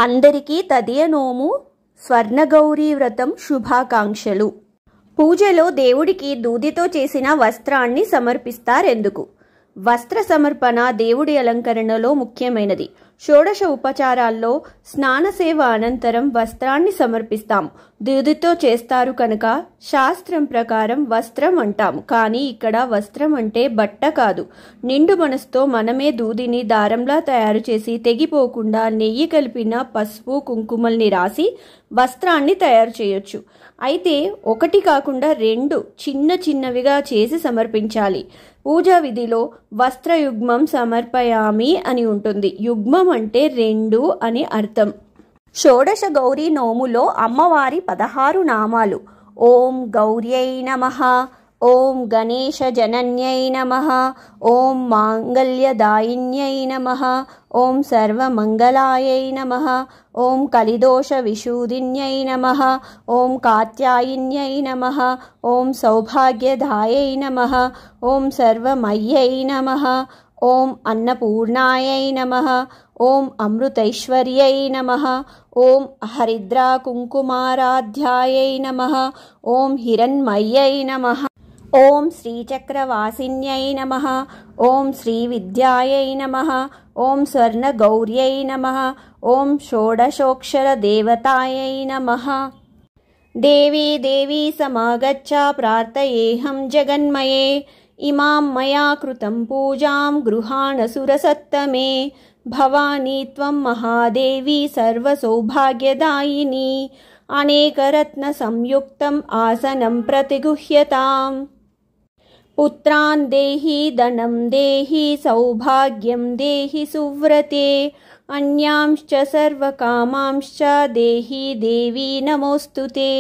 అందరికీ తదియ నోము స్వర్ణగౌరీ వ్రతం శుభాకాంక్షలు. పూజలో దేవుడికి దూదితో చేసిన వస్త్రాన్ని సమర్పిస్తారెందుకు? వస్త్ర సమర్పణ దేవుడి అలంకరణలో ముఖ్యమైనది. షోడశ ఉపచారాల్లో స్నానసేవ అనంతరం వస్త్రాన్ని సమర్పిస్తాం. దూదితో చేస్తారు కనుక శాస్త్రం ప్రకారం వస్త్రం అంటాము. కానీ ఇక్కడ వస్త్రం అంటే బట్ట కాదు. నిండు మనసుతో మనమే దూదిని దారంలా తయారు చేసి తెగిపోకుండా నెయ్యి కలిపిన పసుపు కుంకుమల్ని రాసి వస్త్రాన్ని తయారు చేయొచ్చు. అయితే ఒకటి కాకుండా రెండు చిన్న చిన్నవిగా చేసి సమర్పించాలి. పూజా విధిలో వస్త్రయుగ్మం సమర్పయామి అని ఉంటుంది. యుగ్మం అంటే రెండు అని అర్థం. షోడశ గౌరీ నోములో అమ్మవారి 16 నామాలు. ఓం గౌర్యై నమః, ఓం గణేశ జనన్యై నమః, ఓం మాంగళ్యదాయిన్యై నమః, ఓం సర్వమంగళాయై నమః, ఓం కలిదోష విశూదిన్యై నమః, ఓం కాత్యాయిన్యై నమః, ఓం సౌభాగ్యదాయై నమః, ఓం సర్వమయ్యై నమః, ఓం అన్నపూర్ణాయై నమః, ఓం అమృతైశ్వర్యై నమః, ఓం హరిద్రా కుంకుమారాధ్యాయై నమః, ఓం హిరణ్మయ్యై నమః, ఓం శ్రీచక్రవాసిన్యై నమః, ఓం శ్రీవిద్యాయై నమః, ఓం స్వర్ణగౌర్యై నమః, ఓం షోడశోక్షర దేవతాయై నమః. దేవీ దేవీ సమాగచ్చ ప్రార్థయేహం జగన్మయే, ఇమాం మయా కృతం పూజాం గృహాణసురసత్తమే. భవానీ త్వం మహాదేవి సర్వసౌభాగ్యదాయిని, అనేకరత్న సంయుక్తం ఆసనం ప్రతిగుహ్యతాం. పుత్రాన్ దేహి ధనం దేహి సౌభాగ్యం దేహి సువ్రతే, అన్యాంశ్చ సర్వకామాంశ్చ దేహి దేవి నమోస్తుతే.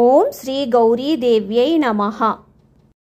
ఓం శ్రీ గౌరీ దేవ్యై నమః.